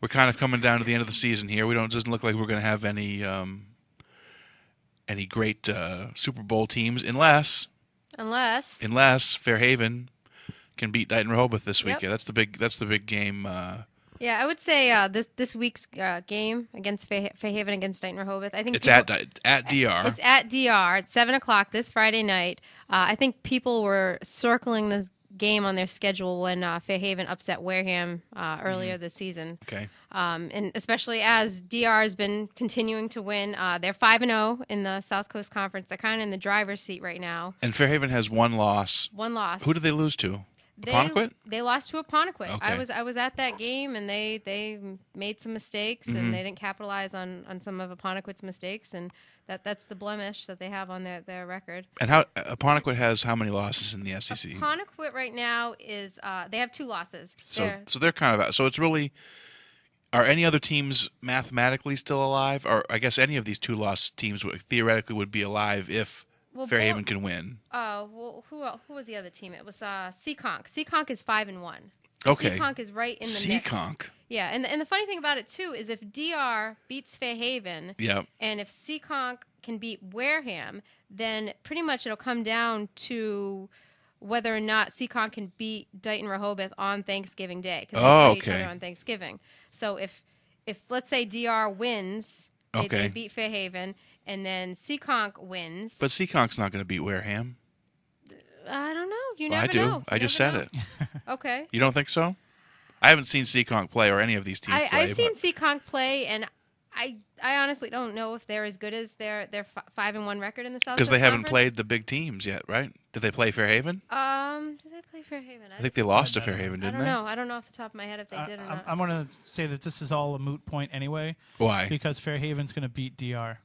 we're kind of coming down to the end of the season here. It doesn't look like we're going to have any great Super Bowl teams unless Fairhaven can beat Dighton Rehoboth this weekend. Yep. That's the big game. Yeah, I would say this week's game against Fairhaven against Dighton Rehoboth. I think it's at DR. It's at DR at 7:00 this Friday night. I think people were circling this game on their schedule when Fairhaven upset Wareham earlier this season. Okay. And especially as DR has been continuing to win. They're 5-0 in the South Coast Conference. They're kind of in the driver's seat right now. And Fairhaven has one loss. One loss. Who did they lose to? Apponequet? They lost to Apponequet. Okay. I was at that game, and they made some mistakes, and they didn't capitalize on some of Apponequet's mistakes, and that's the blemish that they have on their record. And Apponequet has how many losses in the SEC? Apponequet right now is they have 2 losses. So they're kind of out. So it's really, are any other teams mathematically still alive? Or I guess any of these 2-loss teams theoretically would be alive if Fairhaven can win. Well, who was the other team? It was Seekonk. Seekonk is 5-1. So okay. Seekonk is right in the mix. Seekonk. Yeah, and the funny thing about it too is if DR beats Fairhaven, and if Seekonk can beat Wareham, then pretty much it'll come down to whether or not Seekonk can beat Dighton Rehoboth on Thanksgiving Day, because they play each other on Thanksgiving. So if let's say DR wins, they beat Fairhaven. And then Seekonk wins. But Seekonk's not going to beat Wareham. I don't know. You never know. I do. I just said it. Okay. You don't think so? I haven't seen Seekonk play or any of these teams play. I've seen Seekonk play, and I honestly don't know if they're as good as their 5-1 record in the South. Because they haven't played the big teams yet, right? Did they play Fairhaven? Did they play Fairhaven? I think they lost to Fairhaven, didn't they? I don't know off the top of my head if they did or not. I'm going to say that this is all a moot point anyway. Why? Because Fairhaven's going to beat DR.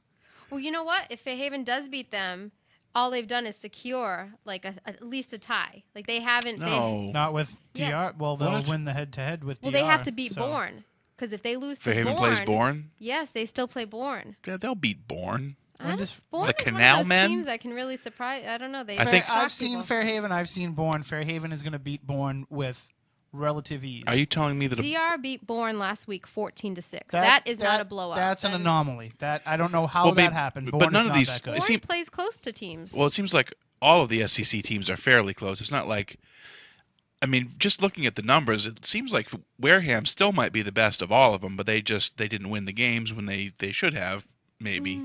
Well, you know what? If Fairhaven does beat them, all they've done is secure at least a tie. Like they haven't. No, not with DR. Yeah. Well, they'll win the head-to-head with DR. Well, they have to beat Bourne, because if they lose to Fairhaven Bourne, plays Bourne. Yes, they still play Bourne. Yeah, they'll beat Bourne. Bourne the is one of Canal those Men teams that can really surprise. I don't know. I've seen Fairhaven. I've seen Bourne. Fairhaven is going to beat Bourne with relative ease. Are you telling me that DR beat Bourne last week 14-6? That is not a blowout. That's an anomaly. That I don't know how that happened. Bourne but none is of not these. that good. Bourne plays close to teams. Well, it seems like all of the SEC teams are fairly close. It's not like, I mean, just looking at the numbers, it seems like Wareham still might be the best of all of them, but they didn't win the games when they should have. Maybe.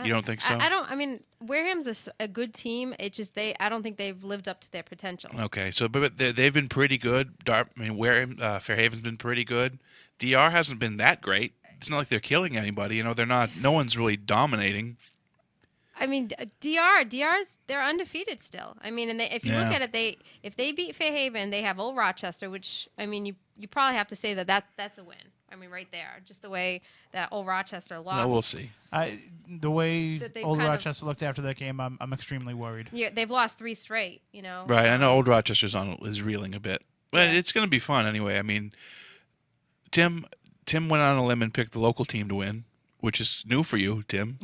You don't think so? I mean, Wareham's a good team. It's just I don't think they've lived up to their potential. Okay, so but they've been pretty good. Wareham, Fairhaven's been pretty good. DR hasn't been that great. It's not like they're killing anybody. You know, they're not. No one's really dominating. I mean, they're undefeated still. I mean, and if you look at it, if they beat Fairhaven, they have Old Rochester, which I mean, you probably have to say that's a win. I mean, right there, just the way that Old Rochester lost. No, we'll see. The way Old Rochester looked after that game, I'm extremely worried. Yeah, they've lost 3 straight. You know. Right, I know Old Rochester's is reeling a bit, but it's going to be fun anyway. I mean, Tim went on a limb and picked the local team to win, which is new for you, Tim.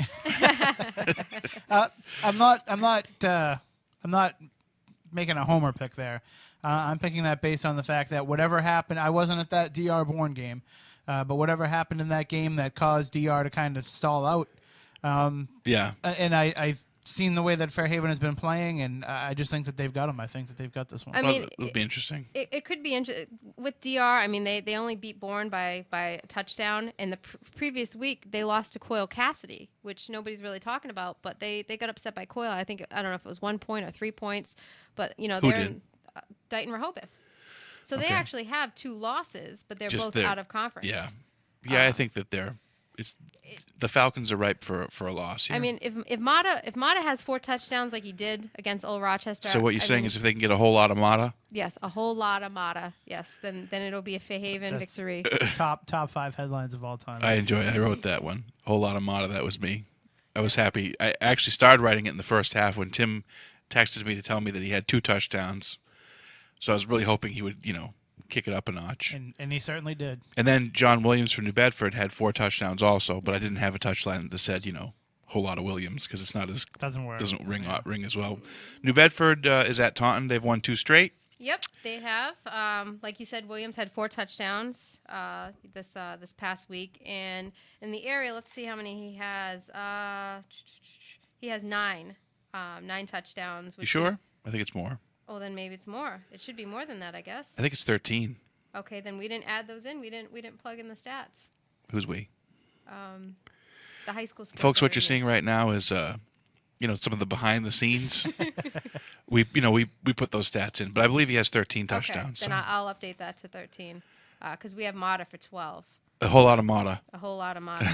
I'm not making a homer pick there. I'm picking that based on the fact that whatever happened, I wasn't at that DR Bourne game, but whatever happened in that game that caused DR to kind of stall out. Yeah. And I've seen the way that Fairhaven has been playing, and I just think that they've got them. I think that they've got this one. I mean, it would be interesting. It could be interesting. With DR, I mean, they only beat Bourne by a touchdown. In the previous week, they lost to Coyle Cassidy, which nobody's really talking about, but they got upset by Coyle. I don't know if it was 1 point or 3 points, but, you know, they're in Dighton Rehoboth. So they actually have 2 losses, but they're both out of conference. Yeah. Yeah, I think that the Falcons are ripe for a loss here. I mean, if Mata has 4 touchdowns like he did against Old Rochester. So what you're saying is if they can get a whole lot of Mata? Yes, a whole lot of Mata. Yes, then it'll be a Fairhaven victory. Top 5 headlines of all time. I wrote that one. A whole lot of Mata. That was me. I was happy. I actually started writing it in the first half when Tim texted me to tell me that he had 2 touchdowns. So I was really hoping he would, kick it up a notch. And he certainly did. And then John Williams from New Bedford had 4 touchdowns also, but I didn't have a touchline that said, a whole lot of Williams because it's not as doesn't ring as well. New Bedford is at Taunton. They've won 2 straight. Yep, they have. Like you said, Williams had 4 touchdowns this past week, and in the area, let's see how many he has. He has 9 touchdowns. You sure? I think it's more. Oh, then maybe it's more. It should be more than that, I guess. I think it's 13. Okay, then we didn't add those in. We didn't plug in the stats. Who's we? The high school sports. Folks, what you're seeing right now is some of the behind the scenes. we put those stats in, but I believe he has 13 touchdowns. Okay, then I'll update that to 13 because we have Mata for 12. A whole lot of Mata. A whole lot of Mata.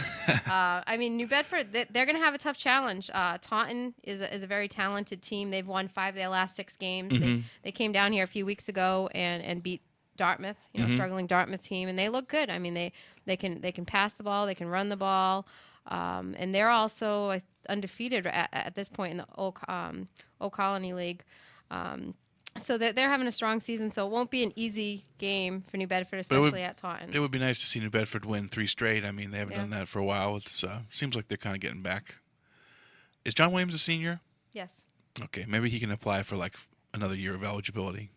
I mean, New Bedford, they're going to have a tough challenge. Taunton is a very talented team. They've won 5 of their last 6 games. Mm-hmm. They came down here a few weeks ago and beat Dartmouth, struggling Dartmouth team, and they look good. I mean, they can pass the ball, they can run the ball, and they're also undefeated at this point in the Old Colony League. So they're having a strong season, so it won't be an easy game for New Bedford, especially at Taunton. It would be nice to see New Bedford win 3 straight. I mean, they haven't done that for a while. It seems like they're kind of getting back. Is John Williams a senior? Yes. Okay, maybe he can apply for like another year of eligibility.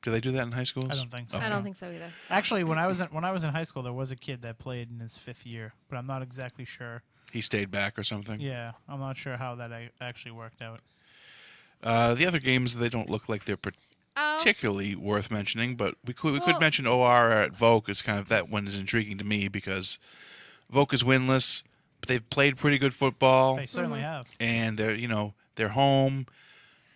Do they do that in high schools? I don't think so. Okay. I don't think so either. Actually, when I was in high school, there was a kid that played in his 5th year, but I'm not exactly sure. He stayed back or something? Yeah, I'm not sure how that actually worked out. The other games, they don't look like they're particularly worth mentioning, but we could mention OR at Vogue. It's kind of, that one is intriguing to me because Vogue is winless, but they've played pretty good football. They certainly have. And they're home.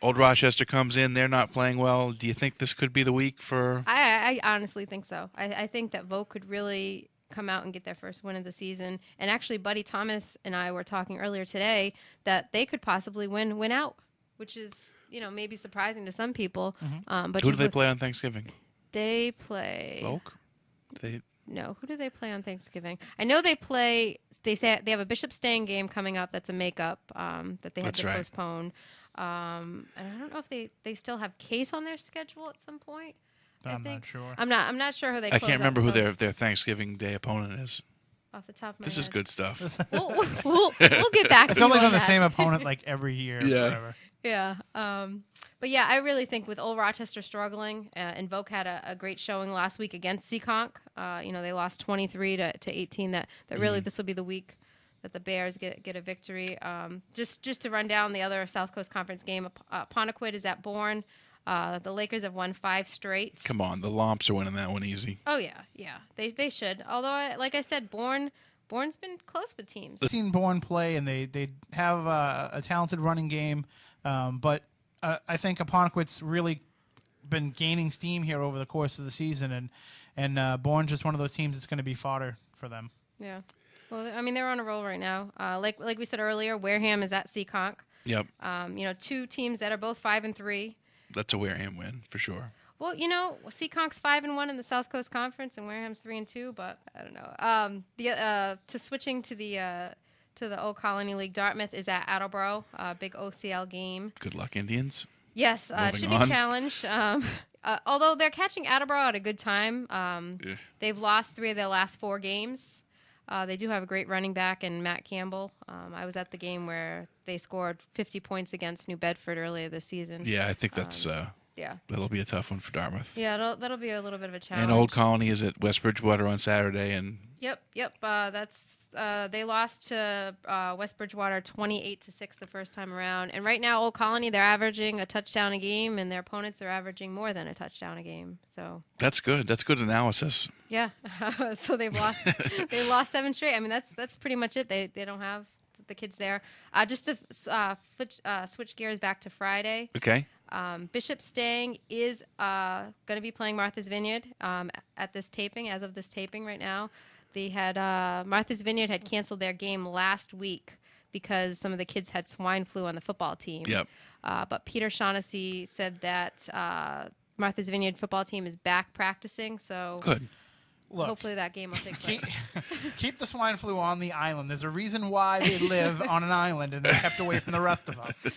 Old Rochester comes in. They're not playing well. Do you think this could be the week for? I honestly think so. I think that Vogue could really come out and get their first win of the season. And actually, Buddy Thomas and I were talking earlier today that they could possibly win out, which is maybe surprising to some people. Mm-hmm. But who do they play on Thanksgiving? They play Vogue. No, who do they play on Thanksgiving? I know they play. They say they have a Bishop Stang game coming up. That's a makeup that they had to postpone. And I don't know if they still have Case on their schedule at some point. I'm not sure. I'm not sure who they. I can't remember who their Thanksgiving Day opponent is. Off the top of my head. This is good stuff. We'll get back. It's to only you been on the that. same opponent like every year. Forever. Yeah. But yeah, I really think with Old Rochester struggling, and Vogue had a great showing last week against Seekonk. They lost 23 to 18. That really this will be the week that the Bears get a victory. Just to run down the other South Coast Conference game, Ponequid is at Bourne. The Lakers have won 5 straight. Come on, the Lomps are winning that one easy. Oh yeah, they should. Although, like I said, Bourne's been close with teams. I've seen Bourne play, and they have a talented running game, but I think Apponequid's really been gaining steam here over the course of the season, and Bourne's just one of those teams that's going to be fodder for them. Yeah. Well, I mean, they're on a roll right now. Like we said earlier, Wareham is at Seekonk. Yep. 2 teams that are both 5-3. That's a Wareham win for sure. Well, Seaconk's 5-1 in the South Coast Conference, and Wareham's 3-2. But I don't know. Switching to the Old Colony League, Dartmouth is at Attleboro. Big OCL game. Good luck, Indians. Yes, it should be a challenge. Although they're catching Attleboro at a good time. They've lost 3 of their last 4 games. They do have a great running back in Matt Campbell. I was at the game where they scored 50 points against New Bedford earlier this season. Yeah, I think that's that'll be a tough one for Dartmouth. Yeah, that'll be a little bit of a challenge. And Old Colony is at West Bridgewater on Saturday, and Yep. They lost to West Bridgewater 28-6 the first time around. And right now, Old Colony, they're averaging a touchdown a game, and their opponents are averaging more than a touchdown a game. So that's good. That's good analysis. Yeah. So they've lost 7 straight. I mean, that's pretty much it. They don't have the kids there. Just to switch gears back to Friday. Okay. Bishop Stang is going to be playing Martha's Vineyard at this taping, as of this taping right now. They had Martha's Vineyard had canceled their game last week because some of the kids had swine flu on the football team. Yep. But Peter Shaughnessy said that Martha's Vineyard football team is back practicing, so good. Look, hopefully that game will take place. Keep the swine flu on the island. There's a reason why they live on an island and they're kept away from the rest of us.